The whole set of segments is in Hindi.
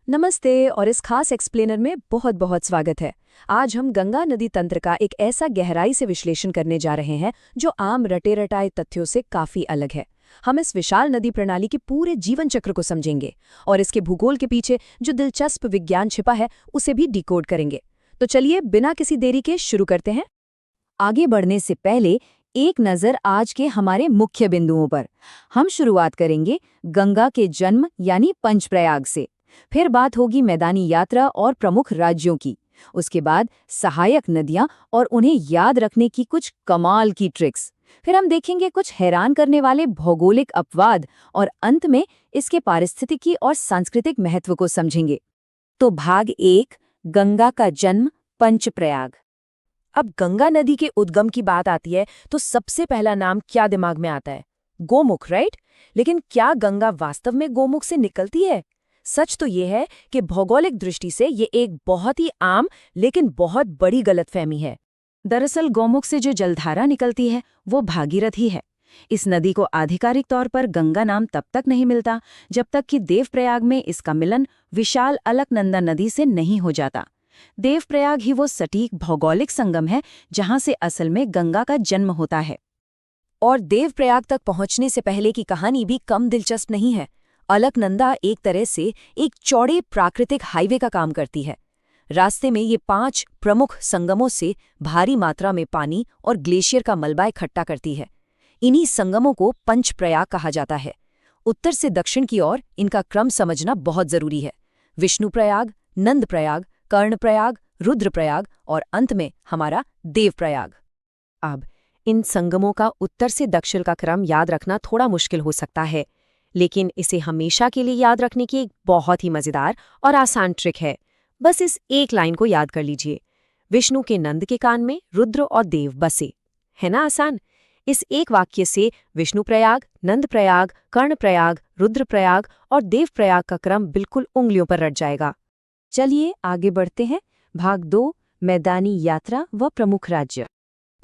नमस्ते और इस खास एक्सप्लेनर में बहुत बहुत स्वागत है। आज हम गंगा नदी तंत्र का एक ऐसा गहराई से विश्लेषण करने जा रहे हैं जो आम रटे रटाए तथ्यों से काफी अलग है। हम इस विशाल नदी प्रणाली के पूरे जीवन चक्र को समझेंगे और इसके भूगोल के पीछे जो दिलचस्प विज्ञान छिपा है उसे भी डिकोड करेंगे। तो चलिए बिना किसी देरी के शुरू करते हैं। आगे बढ़ने से पहले एक नज़र आज के हमारे मुख्य बिंदुओं पर। हम शुरुआत करेंगे गंगा के जन्म यानी पंचप्रयाग से। फिर बात होगी मैदानी यात्रा और प्रमुख राज्यों की। उसके बाद सहायक नदियां और उन्हें याद रखने की कुछ कमाल की ट्रिक्स। फिर हम देखेंगे कुछ हैरान करने वाले भौगोलिक अपवाद और अंत में इसके पारिस्थितिकी और सांस्कृतिक महत्व को समझेंगे। तो भाग 1, गंगा का जन्म, पंचप्रयाग। अब गंगा नदी के उद्गम की बात आती है तो सबसे पहला नाम क्या दिमाग में आता है? गोमुख, राइट? लेकिन क्या गंगा वास्तव में गोमुख से निकलती है? सच तो ये है कि भौगोलिक दृष्टि से ये एक बहुत ही आम लेकिन बहुत बड़ी गलतफहमी है। दरअसल गोमुख से जो जलधारा निकलती है वो भागीरथी है। इस नदी को आधिकारिक तौर पर गंगा नाम तब तक नहीं मिलता जब तक कि देवप्रयाग में इसका मिलन विशाल अलकनंदा नदी से नहीं हो जाता। देवप्रयाग ही वो सटीक भौगोलिक संगम है जहां से असल में गंगा का जन्म होता है। और देवप्रयाग तक पहुंचने से पहले की कहानी भी कम दिलचस्प नहीं है। अलकनंदा एक तरह से एक चौड़े प्राकृतिक हाईवे का काम करती है। रास्ते में ये 5 प्रमुख संगमों से भारी मात्रा में पानी और ग्लेशियर का मलबा इकट्ठा करती है। इन्हीं संगमों को पंचप्रयाग कहा जाता है। उत्तर से दक्षिण की ओर इनका क्रम समझना बहुत जरूरी है। विष्णुप्रयाग, नंदप्रयाग, कर्णप्रयाग, रुद्रप्रयाग और अंत में हमारा देवप्रयाग। अब इन संगमों का उत्तर से दक्षिण का क्रम याद रखना थोड़ा मुश्किल हो सकता है, लेकिन इसे हमेशा के लिए याद रखने की एक बहुत ही मजेदार और आसान ट्रिक है। बस इस एक लाइन को याद कर लीजिए। विष्णु के नंद के कान में रुद्र और देव बसे। है ना आसान? इस एक वाक्य से विष्णुप्रयाग, नंदप्रयाग, कर्णप्रयाग, रुद्रप्रयाग और देवप्रयाग का क्रम बिल्कुल उंगलियों पर रट जाएगा। चलिए आगे बढ़ते हैं। भाग 2, मैदानी यात्रा व प्रमुख राज्य।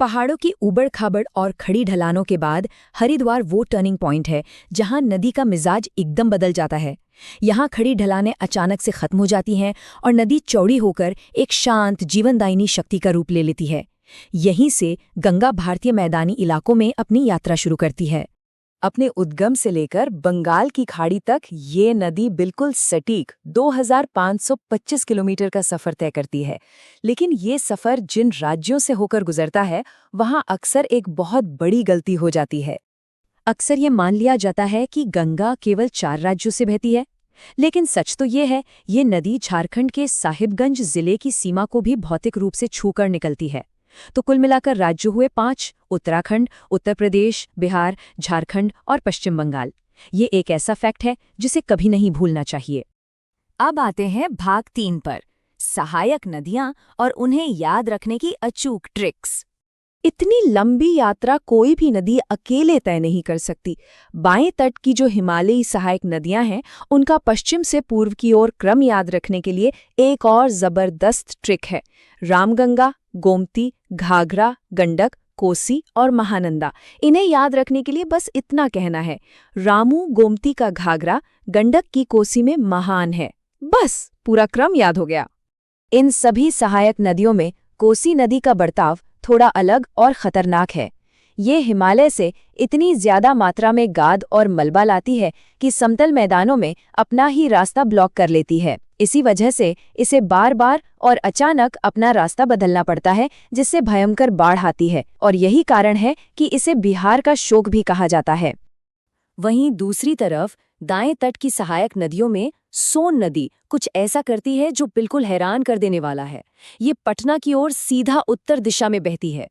पहाड़ों की ऊबड़-खाबड़ और खड़ी ढलानों के बाद हरिद्वार वो टर्निंग पॉइंट है जहां नदी का मिजाज एकदम बदल जाता है। यहां खड़ी ढलानें अचानक से खत्म हो जाती हैं और नदी चौड़ी होकर एक शांत जीवनदायिनी शक्ति का रूप ले लेती है। यहीं से गंगा भारतीय मैदानी इलाकों में अपनी यात्रा शुरू करती है। अपने उद्गम से लेकर बंगाल की खाड़ी तक ये नदी बिल्कुल सटीक 2525 किलोमीटर का सफर तय करती है। लेकिन ये सफर जिन राज्यों से होकर गुजरता है वहां अक्सर एक बहुत बड़ी गलती हो जाती है। अक्सर ये मान लिया जाता है कि गंगा केवल 4 राज्यों से बहती है, लेकिन सच तो ये है ये नदी झारखंड के साहिबगंज जिले की सीमा को भी भौतिक रूप से छूकर निकलती है। तो कुल मिलाकर राज्य हुए 5: उत्तराखंड, उत्तर प्रदेश, बिहार, झारखंड और पश्चिम बंगाल। ये एक ऐसा फैक्ट है जिसे कभी नहीं भूलना चाहिए। अब आते हैं भाग 3 पर, सहायक नदियां और उन्हें याद रखने की अचूक ट्रिक्स। इतनी लंबी यात्रा कोई भी नदी अकेले तय नहीं कर सकती। बाएं तट की जो हिमालयी सहायक नदियां हैं उनका पश्चिम से पूर्व की ओर क्रम याद रखने के लिए एक और जबरदस्त ट्रिक है। रामगंगा, गोमती, घाघरा, गंडक, कोसी और महानंदा। इन्हें याद रखने के लिए बस इतना कहना है, रामू गोमती का घाघरा गंडक की कोसी में महान है। बस पूरा क्रम याद हो गया। इन सभी सहायक नदियों में कोसी नदी का बर्ताव थोड़ा अलग और खतरनाक है। ये हिमालय से इतनी ज्यादा मात्रा में गाद और मलबा लाती है कि समतल मैदानों में अपना ही रास्ता ब्लॉक कर लेती है। इसी वजह से इसे बार बार और अचानक अपना रास्ता बदलना पड़ता है, जिससे भयंकर बाढ़ आती है। और यही कारण है कि इसे बिहार का शोक भी कहा जाता है। वहीं दूसरी तरफ दाएं तट की सहायक नदियों में सोन नदी कुछ ऐसा करती है जो बिल्कुल हैरान कर देने वाला है। ये पटना की ओर सीधा उत्तर दिशा में बहती है।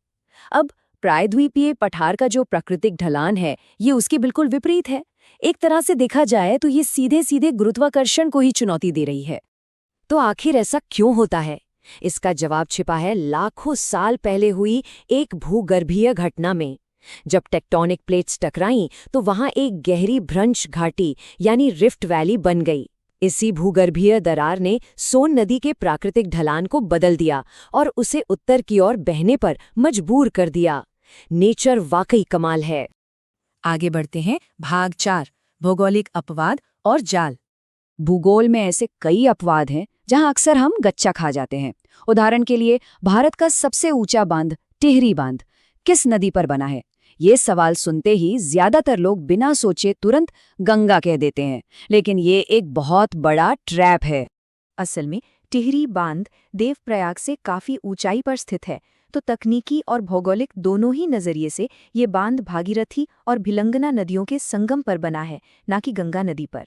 अब प्रायद्वीपीय पठार का जो प्राकृतिक ढलान है ये उसके बिल्कुल विपरीत है। एक तरह से देखा जाए तो ये सीधे सीधे गुरुत्वाकर्षण को ही चुनौती दे रही है। तो आखिर ऐसा क्यों होता है? इसका जवाब छिपा है लाखों साल पहले हुई एक भूगर्भीय घटना में। जब टेक्टोनिक प्लेट्स टकराईं तो वहां एक गहरी भ्रंश घाटी यानी रिफ्ट वैली बन गई। इसी भूगर्भीय दरार ने सोन नदी के प्राकृतिक ढलान को बदल दिया और उसे उत्तर की ओर बहने पर मजबूर कर दिया। नेचर वाकई कमाल है। आगे बढ़ते हैं भाग 4, भौगोलिक अपवाद और जाल। भूगोल में ऐसे कई अपवाद हैं जहां अक्सर हम गच्चा खा जाते हैं। उदाहरण के लिए भारत का सबसे ऊंचा बांध टिहरी बांध किस नदी पर बना है? ये सवाल सुनते ही ज्यादातर लोग बिना सोचे तुरंत गंगा कह देते हैं, लेकिन ये एक बहुत बड़ा ट्रैप है। असल में टिहरी बांध देवप्रयाग से काफी ऊंचाई पर स्थित है, तो तकनीकी और भौगोलिक दोनों ही नजरिए से ये बांध भागीरथी और भिलंगना नदियों के संगम पर बना है, न कि गंगा नदी पर।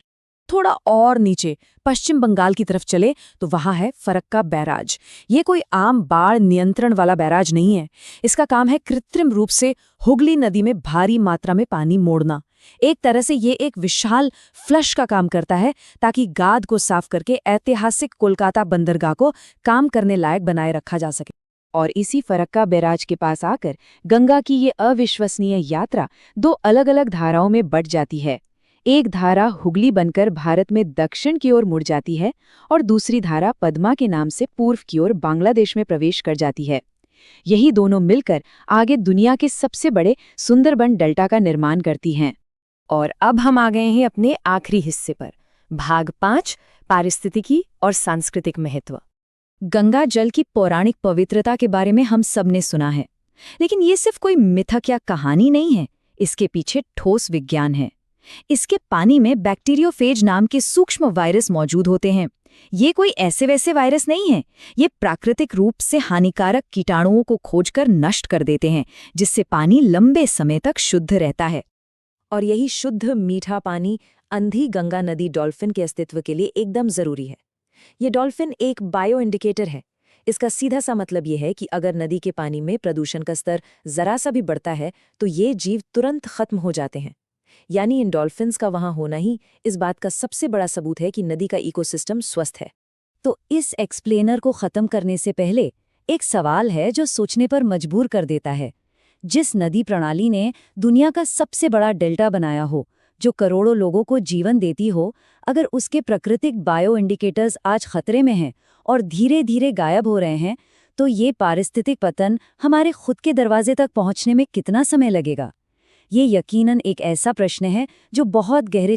थोड़ा और नीचे पश्चिम बंगाल की तरफ चले तो वहां है फरक्का बैराज। ये कोई आम बाढ़ नियंत्रण वाला बैराज नहीं है। इसका काम है कृत्रिम रूप से हुगली नदी में भारी मात्रा में पानी मोड़ना। एक तरह से ये एक विशाल फ्लश का काम करता है, ताकि गाद को साफ करके ऐतिहासिक कोलकाता बंदरगाह को काम करने लायक बनाए रखा जा सके। और इसी फरक्का बैराज के पास आकर गंगा की ये अविश्वसनीय यात्रा दो अलग-अलग धाराओं में बंट जाती है। एक धारा हुगली बनकर भारत में दक्षिण की ओर मुड़ जाती है और दूसरी धारा पद्मा के नाम से पूर्व की ओर बांग्लादेश में प्रवेश कर जाती है। यही दोनों मिलकर आगे दुनिया के सबसे बड़े सुंदरबन डेल्टा का निर्माण करती हैं। और अब हम आ गए हैं अपने आखिरी हिस्से पर, भाग 5, पारिस्थितिकी और सांस्कृतिक महत्व। गंगा जल की पौराणिक पवित्रता के बारे में हम सबने सुना है, लेकिन ये सिर्फ कोई मिथक या कहानी नहीं है। इसके पीछे ठोस विज्ञान है। इसके पानी में बैक्टीरियोफेज नाम के सूक्ष्म वायरस मौजूद होते हैं। ये कोई ऐसे वैसे वायरस नहीं है। ये प्राकृतिक रूप से हानिकारक कीटाणुओं को खोजकर नष्ट कर देते हैं, जिससे पानी लंबे समय तक शुद्ध रहता है। और यही शुद्ध मीठा पानी अंधी गंगा नदी डॉल्फिन के अस्तित्व के लिए एकदम जरूरी है। ये डॉल्फिन एक बायो इंडिकेटर है। इसका सीधा सा मतलब ये है कि अगर नदी के पानी में प्रदूषण का स्तर जरा सा भी बढ़ता है तो ये जीव तुरंत खत्म हो जाते हैं। यानी इन डॉल्फिन्स का वहां होना ही इस बात का सबसे बड़ा सबूत है कि नदी का इकोसिस्टम स्वस्थ है। तो इस एक्सप्लेनर को खत्म करने से पहले एक सवाल है जो सोचने पर मजबूर कर देता है। जिस नदी प्रणाली ने दुनिया का सबसे बड़ा डेल्टा बनाया हो, जो करोड़ों लोगों को जीवन देती हो, अगर उसके प्राकृतिक बायो इंडिकेटर्स आज खतरे में हैं और धीरे धीरे गायब हो रहे हैं, तो ये पारिस्थितिक पतन हमारे खुद के दरवाजे तक पहुंचने में कितना समय लगेगा? ये यकीनन एक ऐसा प्रश्न है जो बहुत गहरे